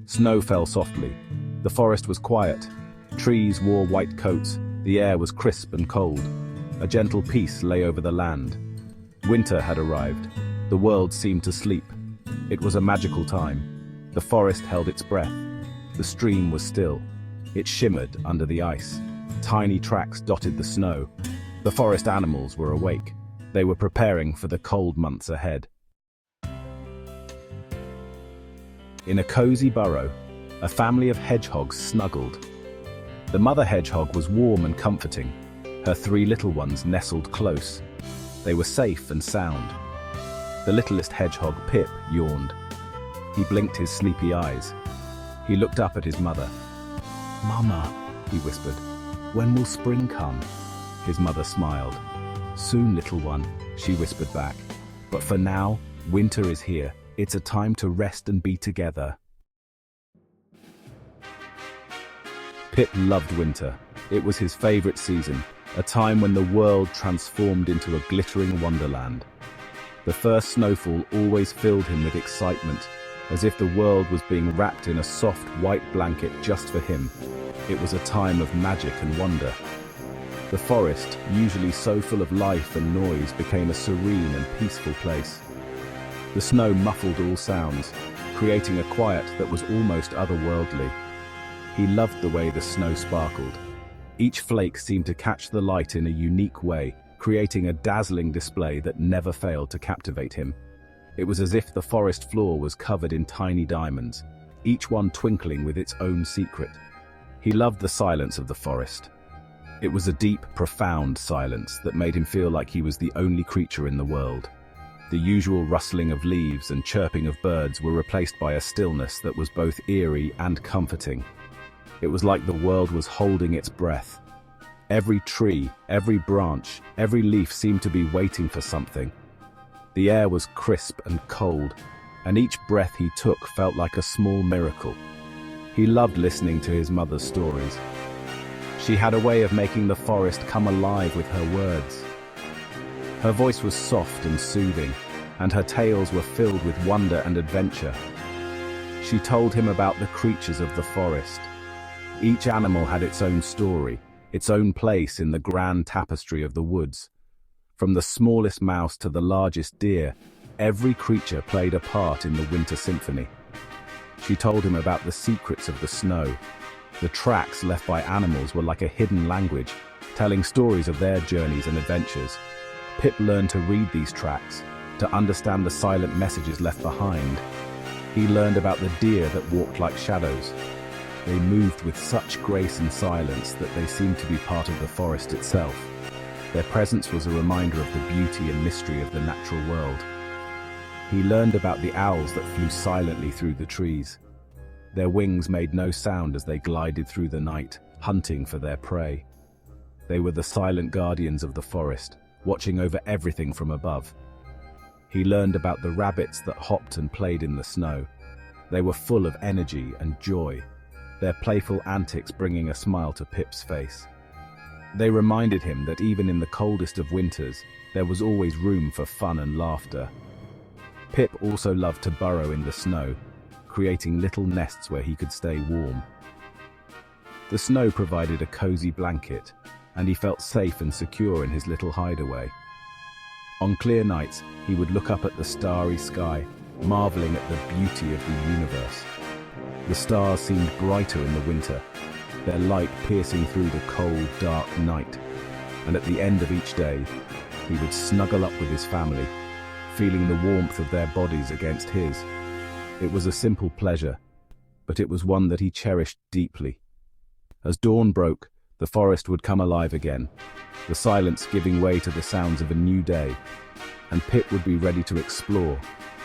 Snow fell softly. The forest was quiet. Trees wore white coats. The air was crisp and cold. A gentle peace lay over the land. Winter had arrived. The world seemed to sleep. It was a magical time. The forest held its breath. The stream was still. It shimmered under the ice. Tiny tracks dotted the snow. The forest animals were awake. They were preparing for the cold months ahead. In a cozy burrow, a family of hedgehogs snuggled. The mother hedgehog was warm and comforting. Her three little ones nestled close. They were safe and sound. The littlest hedgehog, Pip, yawned. He blinked his sleepy eyes. He looked up at his mother. "Mama," he whispered, "when will spring come?" His mother smiled. "Soon, little one," she whispered back. "But for now, winter is here. It's a time to rest and be together." Pip loved winter. It was his favorite season, a time when the world transformed into a glittering wonderland. The first snowfall always filled him with excitement, as if the world was being wrapped in a soft white blanket just for him. It was a time of magic and wonder. The forest, usually so full of life and noise, became a serene and peaceful place. The snow muffled all sounds, creating a quiet that was almost otherworldly. He loved the way the snow sparkled. Each flake seemed to catch the light in a unique way, creating a dazzling display that never failed to captivate him. It was as if the forest floor was covered in tiny diamonds, each one twinkling with its own secret. He loved the silence of the forest. It was a deep, profound silence that made him feel like he was the only creature in the world. The usual rustling of leaves and chirping of birds were replaced by a stillness that was both eerie and comforting. It was like the world was holding its breath. Every tree, every branch, every leaf seemed to be waiting for something. The air was crisp and cold, and each breath he took felt like a small miracle. He loved listening to his mother's stories. She had a way of making the forest come alive with her words. Her voice was soft and soothing, and her tales were filled with wonder and adventure. She told him about the creatures of the forest. Each animal had its own story, its own place in the grand tapestry of the woods. From the smallest mouse to the largest deer, every creature played a part in the winter symphony. She told him about the secrets of the snow. The tracks left by animals were like a hidden language, telling stories of their journeys and adventures. Pip learned to read these tracks, to understand the silent messages left behind. He learned about the deer that walked like shadows. They moved with such grace and silence that they seemed to be part of the forest itself. Their presence was a reminder of the beauty and mystery of the natural world. He learned about the owls that flew silently through the trees. Their wings made no sound as they glided through the night, hunting for their prey. They were the silent guardians of the forest, watching over everything from above. He learned about the rabbits that hopped and played in the snow. They were full of energy and joy, their playful antics bringing a smile to Pip's face. They reminded him that even in the coldest of winters, there was always room for fun and laughter. Pip also loved to burrow in the snow, creating little nests where he could stay warm. The snow provided a cozy blanket, and he felt safe and secure in his little hideaway. On clear nights, he would look up at the starry sky, marveling at the beauty of the universe. The stars seemed brighter in the winter, their light piercing through the cold, dark night. And at the end of each day, he would snuggle up with his family, feeling the warmth of their bodies against his. It was a simple pleasure, but it was one that he cherished deeply. As dawn broke, the forest would come alive again, the silence giving way to the sounds of a new day, and Pip would be ready to explore,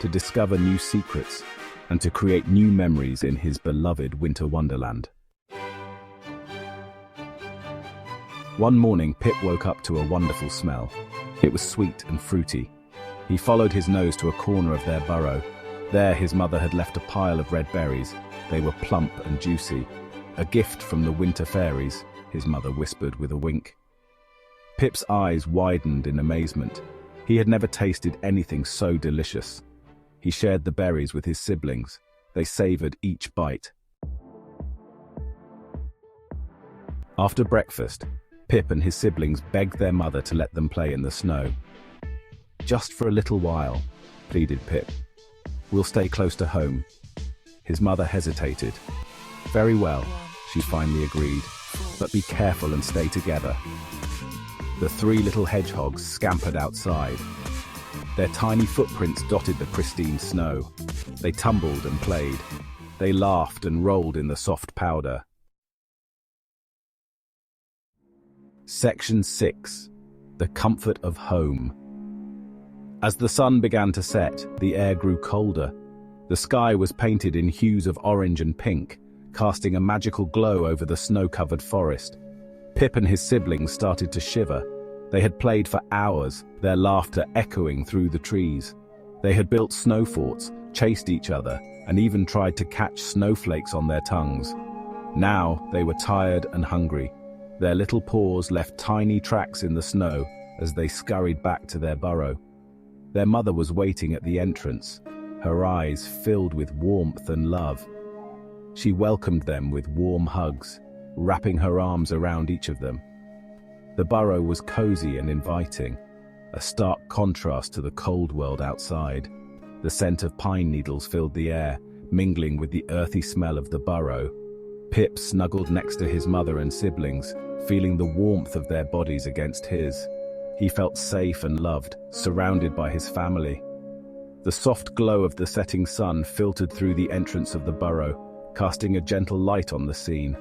to discover new secrets, and to create new memories in his beloved winter wonderland. One morning, Pip woke up to a wonderful smell. It was sweet and fruity. He followed his nose to a corner of their burrow. There, his mother had left a pile of red berries. They were plump and juicy. "A gift from the winter fairies," his mother whispered with a wink. Pip's eyes widened in amazement. He had never tasted anything so delicious. He shared the berries with his siblings, They savored each bite. After breakfast, Pip and his siblings begged their mother to let them play in the snow. "Just for a little while," pleaded Pip. "We'll stay close to home." His mother hesitated. "Very well," she finally agreed, "but be careful and stay together." The three little hedgehogs scampered outside. Their tiny footprints dotted the pristine snow. They tumbled and played. They laughed and rolled in the soft powder. Section 6. The Comfort of Home. As the sun began to set, the air grew colder. The sky was painted in hues of orange and pink, casting a magical glow over the snow-covered forest. Pip and his siblings started to shiver. They had played for hours, their laughter echoing through the trees. They had built snow forts, chased each other, and even tried to catch snowflakes on their tongues. Now they were tired and hungry. Their little paws left tiny tracks in the snow as they scurried back to their burrow. Their mother was waiting at the entrance, her eyes filled with warmth and love. She welcomed them with warm hugs, wrapping her arms around each of them. The burrow was cozy and inviting, a stark contrast to the cold world outside. The scent of pine needles filled the air, mingling with the earthy smell of the burrow. Pip snuggled next to his mother and siblings, feeling the warmth of their bodies against his. He felt safe and loved, surrounded by his family. The soft glow of the setting sun filtered through the entrance of the burrow, casting a gentle light on the scene.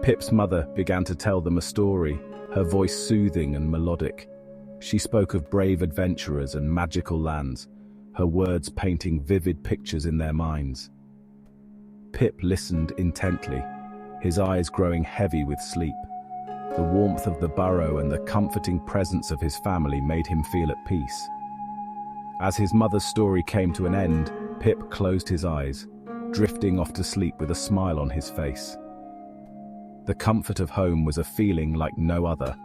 Pip's mother began to tell them a story, her voice soothing and melodic. She spoke of brave adventurers and magical lands, her words painting vivid pictures in their minds. Pip listened intently, his eyes growing heavy with sleep. The warmth of the burrow and the comforting presence of his family made him feel at peace. As his mother's story came to an end, Pip closed his eyes, drifting off to sleep with a smile on his face. The comfort of home was a feeling like no other,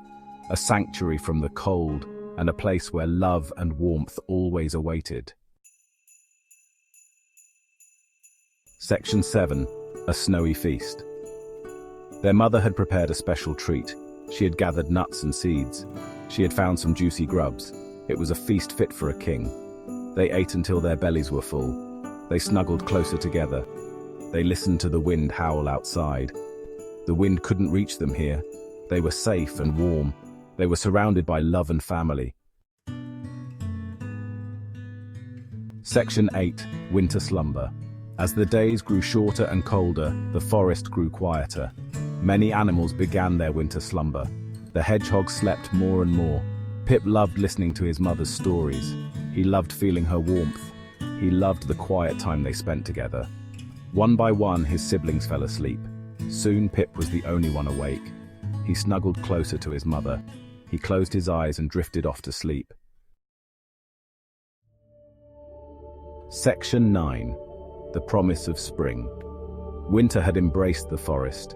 a sanctuary from the cold and a place where love and warmth always awaited. Section 7. A Snowy Feast. Their mother had prepared a special treat. She had gathered nuts and seeds. She had found some juicy grubs. It was a feast fit for a king. They ate until their bellies were full. They snuggled closer together. They listened to the wind howl outside. The wind couldn't reach them here. They were safe and warm. They were surrounded by love and family. Section 8. Winter Slumber. As the days grew shorter and colder, the forest grew quieter. Many animals began their winter slumber. The hedgehog slept more and more. Pip loved listening to his mother's stories. He loved feeling her warmth. He loved the quiet time they spent together. One by one, his siblings fell asleep. Soon Pip was the only one awake. He snuggled closer to his mother. He closed his eyes and drifted off to sleep. Section 9. The Promise of Spring. Winter had embraced the forest.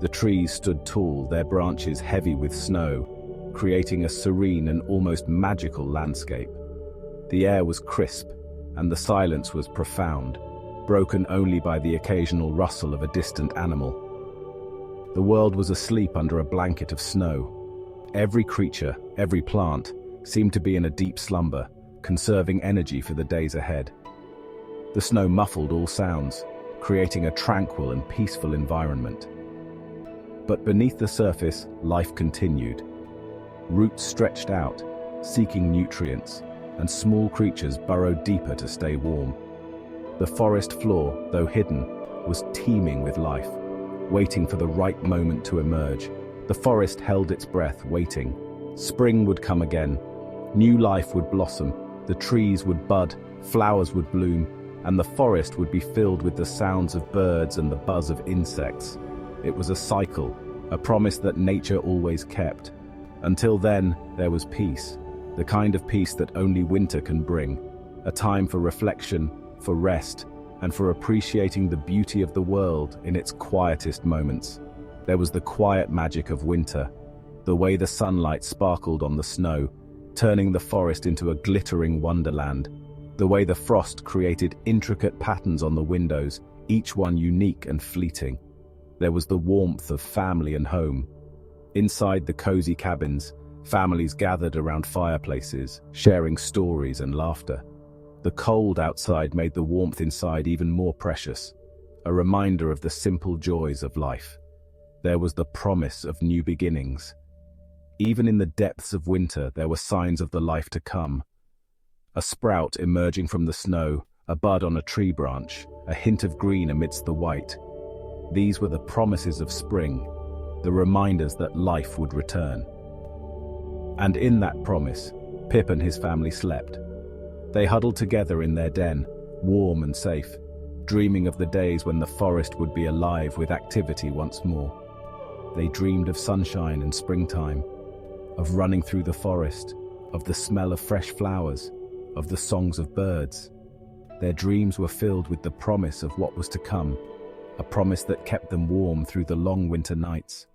The trees stood tall, their branches heavy with snow, creating a serene and almost magical landscape. The air was crisp, and the silence was profound, broken only by the occasional rustle of a distant animal. The world was asleep under a blanket of snow. Every creature, every plant, seemed to be in a deep slumber, conserving energy for the days ahead. The snow muffled all sounds, creating a tranquil and peaceful environment. But beneath the surface, life continued. Roots stretched out, seeking nutrients, and small creatures burrowed deeper to stay warm. The forest floor, though hidden, was teeming with life, waiting for the right moment to emerge. The forest held its breath, waiting. Spring would come again. New life would blossom, the trees would bud, flowers would bloom, and the forest would be filled with the sounds of birds and the buzz of insects. It was a cycle, a promise that nature always kept. Until then, there was peace, the kind of peace that only winter can bring, a time for reflection, for rest, and for appreciating the beauty of the world in its quietest moments. There was the quiet magic of winter, the way the sunlight sparkled on the snow, turning the forest into a glittering wonderland. The way the frost created intricate patterns on the windows, each one unique and fleeting. There was the warmth of family and home. Inside the cozy cabins, families gathered around fireplaces, sharing stories and laughter. The cold outside made the warmth inside even more precious, a reminder of the simple joys of life. There was the promise of new beginnings. Even in the depths of winter, there were signs of the life to come. A sprout emerging from the snow, a bud on a tree branch, a hint of green amidst the white. These were the promises of spring, the reminders that life would return. And in that promise, Pip and his family slept. They huddled together in their den, warm and safe, dreaming of the days when the forest would be alive with activity once more. They dreamed of sunshine and springtime, of running through the forest, of the smell of fresh flowers, of the songs of birds. Their dreams were filled with the promise of what was to come, a promise that kept them warm through the long winter nights.